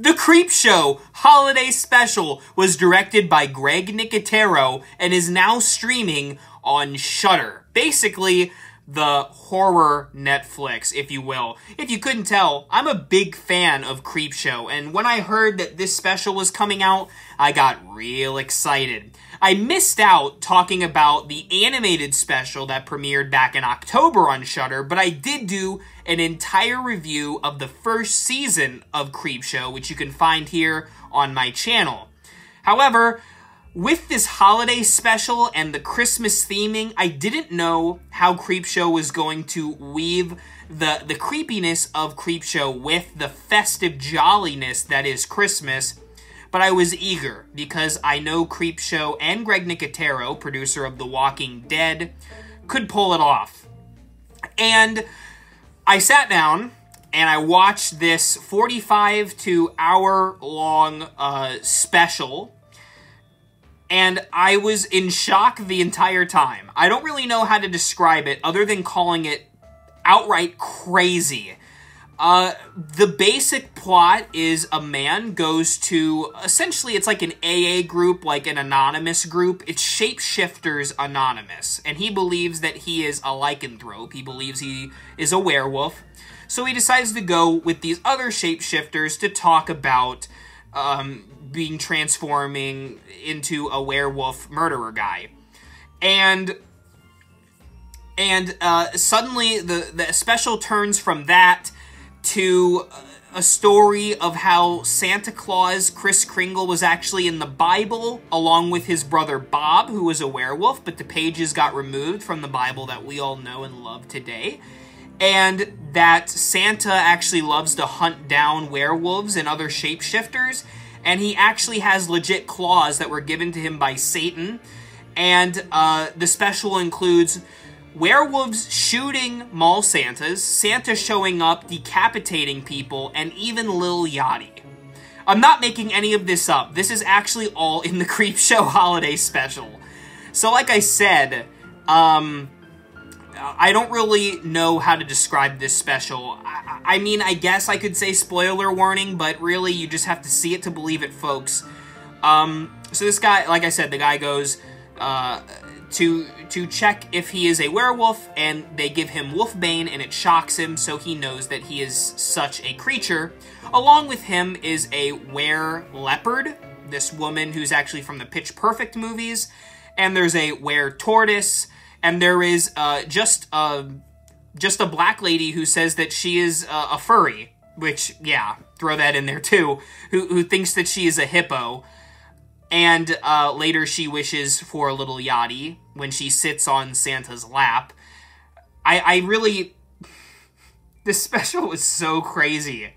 The Creepshow Holiday Special was directed by Greg Nicotero and is now streaming on Shudder. Basically, the horror Netflix, if you will. If you couldn't tell, I'm a big fan of Creepshow, and when I heard that this special was coming out, I got real excited. I missed out talking about the animated special that premiered back in October on Shudder, but I did do an entire review of the first season of Creepshow, which you can find here on my channel. However, with this holiday special and the Christmas theming, I didn't know how Creepshow was going to weave the creepiness of Creepshow with the festive jolliness that is Christmas. But I was eager, because I know Creepshow and Greg Nicotero, producer of The Walking Dead, could pull it off. And I sat down, and I watched this 45 to hour-long special, and I was in shock the entire time. I don't really know how to describe it, other than calling it outright crazy. The basic plot is a man goes to, essentially it's like an AA group, like an anonymous group. It's Shapeshifters Anonymous, and he believes that he is a lycanthrope. He believes he is a werewolf. So he decides to go with these other shapeshifters to talk about being transforming into a werewolf murderer guy. And suddenly the special turns from that to a story of how Santa Claus, Kris Kringle, was actually in the Bible, along with his brother Bob, who was a werewolf, but the pages got removed from the Bible that we all know and love today. And that Santa actually loves to hunt down werewolves and other shapeshifters, and he actually has legit claws that were given to him by Satan. And the special includes werewolves shooting mall Santas, Santa showing up, decapitating people, and even Lil Yachty. I'm not making any of this up. This is actually all in the Creepshow Holiday Special. So like I said, I don't really know how to describe this special. I mean, I guess I could say spoiler warning, but really you just have to see it to believe it, folks. So this guy, like I said, the guy goes to check if he is a werewolf, and they give him wolfbane, and it shocks him, so he knows that he is such a creature. Along with him is a were-leopard, this woman who's actually from the Pitch Perfect movies, and there's a were-tortoise, and there is just a black lady who says that she is a furry, which, yeah, throw that in there too, who thinks that she is a hippo. And later she wishes for a little Yachty when she sits on Santa's lap. I really... This special was so crazy.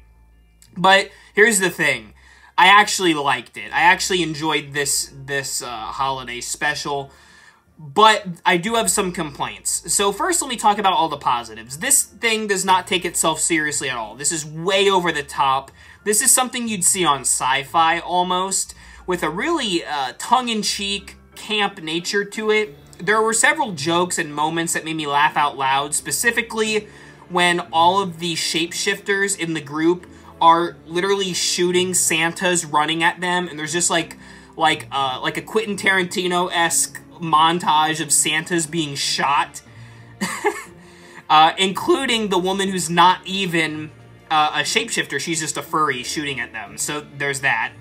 But here's the thing. I actually liked it. I actually enjoyed this holiday special. But I do have some complaints. So first, let me talk about all the positives. This thing does not take itself seriously at all. This is way over the top. This is something you'd see on Sci-Fi almost, with a really tongue-in-cheek, camp nature to it. There were several jokes and moments that made me laugh out loud, specifically when all of the shapeshifters in the group are literally shooting Santas running at them, and there's just like a Quentin Tarantino-esque montage of Santas being shot, including the woman who's not even a shapeshifter. She's just a furry shooting at them. So there's that.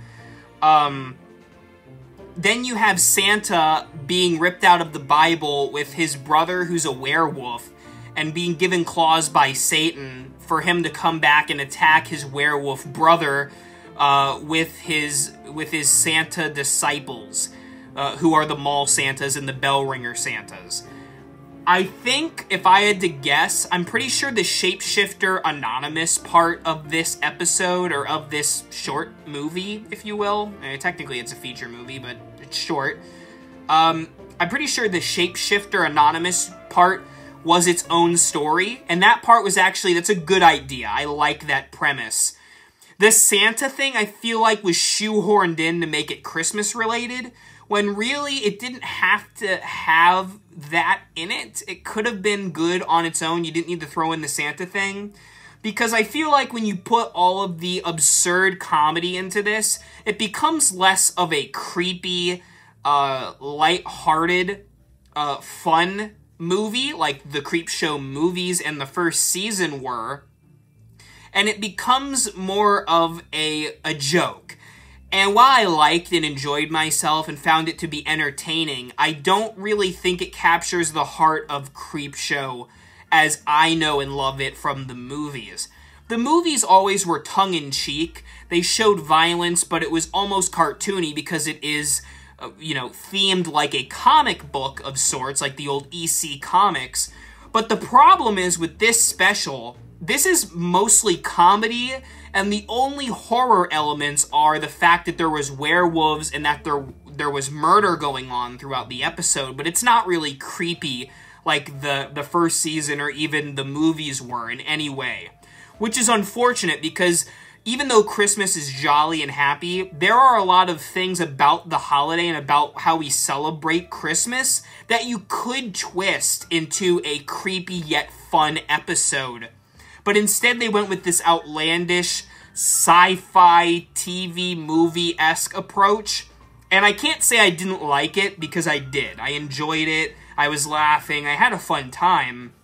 Then you have Santa being ripped out of the Bible with his brother who's a werewolf and being given claws by Satan for him to come back and attack his werewolf brother with his Santa disciples, who are the mall Santas and the bell ringer Santas. I think, if I had to guess, I'm pretty sure the Shapeshifter Anonymous part of this episode, or of this short movie, if you will. Technically, it's a feature movie, but it's short. I'm pretty sure the Shapeshifter Anonymous part was its own story, and that part was actually, that's a good idea. I like that premise. The Santa thing, I feel like, was shoehorned in to make it Christmas-related, when really it didn't have to have that in it. It could have been good on its own. You didn't need to throw in the Santa thing. because I feel like when you put all of the absurd comedy into this, it becomes less of a creepy, light-hearted, fun movie like the Creepshow movies and the first season were, and it becomes more of a joke. And while I liked and enjoyed myself and found it to be entertaining, I don't really think it captures the heart of Creepshow as I know and love it from the movies. The movies always were tongue-in-cheek. They showed violence, but it was almost cartoony because it is, themed like a comic book of sorts, like the old EC comics. But the problem is with this special, this is mostly comedy, and the only horror elements are the fact that there was werewolves and that there was murder going on throughout the episode, but it's not really creepy like the first season or even the movies were in any way. Which is unfortunate because even though Christmas is jolly and happy, there are a lot of things about the holiday and about how we celebrate Christmas that you could twist into a creepy yet fun episode. But instead they went with this outlandish sci-fi TV movie-esque approach. And I can't say I didn't like it because I did. I enjoyed it. I was laughing. I had a fun time.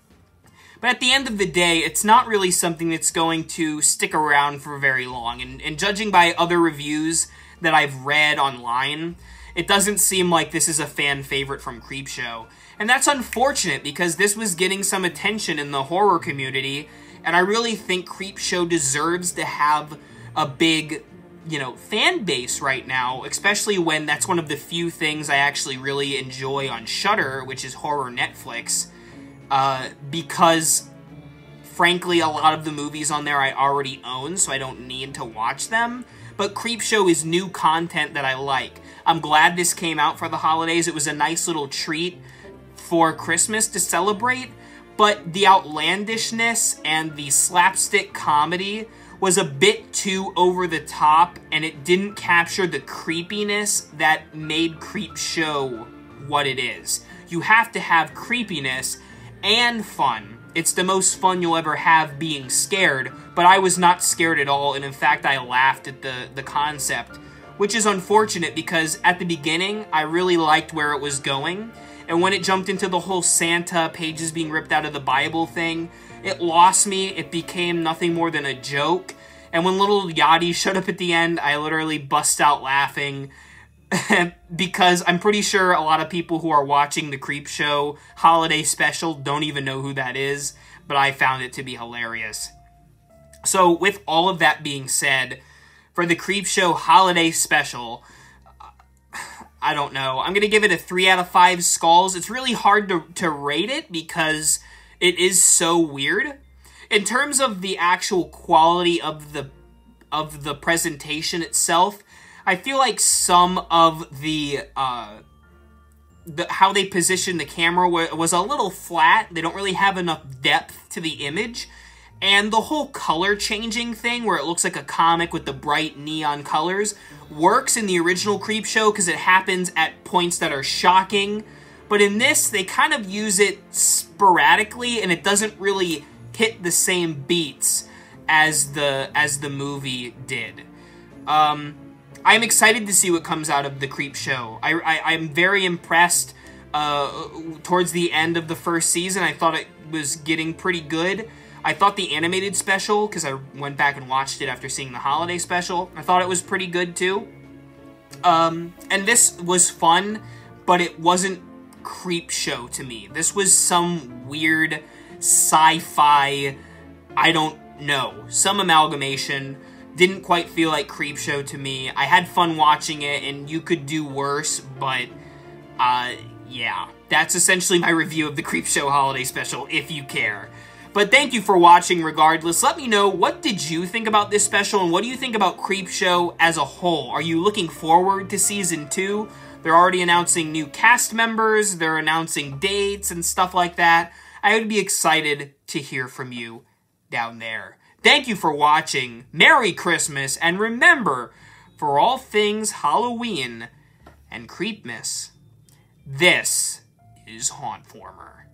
But at the end of the day, it's not really something that's going to stick around for very long. And judging by other reviews that I've read online, it doesn't seem like this is a fan favorite from Creepshow. And that's unfortunate because this was getting some attention in the horror community. And I really think Creepshow deserves to have a big, fan base right now, especially when that's one of the few things I actually really enjoy on Shudder, which is horror Netflix, because, frankly, a lot of the movies on there I already own, so I don't need to watch them, but Creepshow is new content that I like. I'm glad this came out for the holidays. It was a nice little treat for Christmas to celebrate, but the outlandishness and the slapstick comedy was a bit too over the top, and it didn't capture the creepiness that made Creepshow what it is. You have to have creepiness and fun. It's the most fun you'll ever have being scared, but I was not scared at all, and in fact I laughed at the concept, which is unfortunate because at the beginning I really liked where it was going, and when it jumped into the whole Santa pages being ripped out of the Bible thing, it lost me. It became nothing more than a joke. And when little Yachty showed up at the end, I literally bust out laughing because I'm pretty sure a lot of people who are watching the Creepshow Holiday Special don't even know who that is, but I found it to be hilarious. So with all of that being said, for the Creepshow Holiday Special, I don't know. I'm going to give it a 3 out of 5 skulls. It's really hard to rate it because it is so weird. In terms of the actual quality of the presentation itself, I feel like some of the how they position the camera was a little flat. They don't really have enough depth to the image. And the whole color changing thing, where it looks like a comic with the bright neon colors, works in the original Creepshow because it happens at points that are shocking. But in this, they kind of use it sporadically, and it doesn't really hit the same beats as the movie did. I'm excited to see what comes out of the Creepshow. I'm very impressed towards the end of the first season. I thought it was getting pretty good. I thought the animated special, because I went back and watched it after seeing the holiday special, I thought it was pretty good too. And this was fun, but it wasn't Creepshow to me. This was some weird sci-fi, I don't know, some amalgamation. Didn't quite feel like Creepshow to me. I had fun watching it, and you could do worse, but, yeah. That's essentially my review of the Creepshow Holiday Special, if you care. But thank you for watching regardless. Let me know, what did you think about this special, and what do you think about Creepshow as a whole? Are you looking forward to Season 2? They're already announcing new cast members, they're announcing dates and stuff like that. I would be excited to hear from you down there. Thank you for watching. Merry Christmas, and remember, for all things Halloween and Creepmas, this is Hauntformer.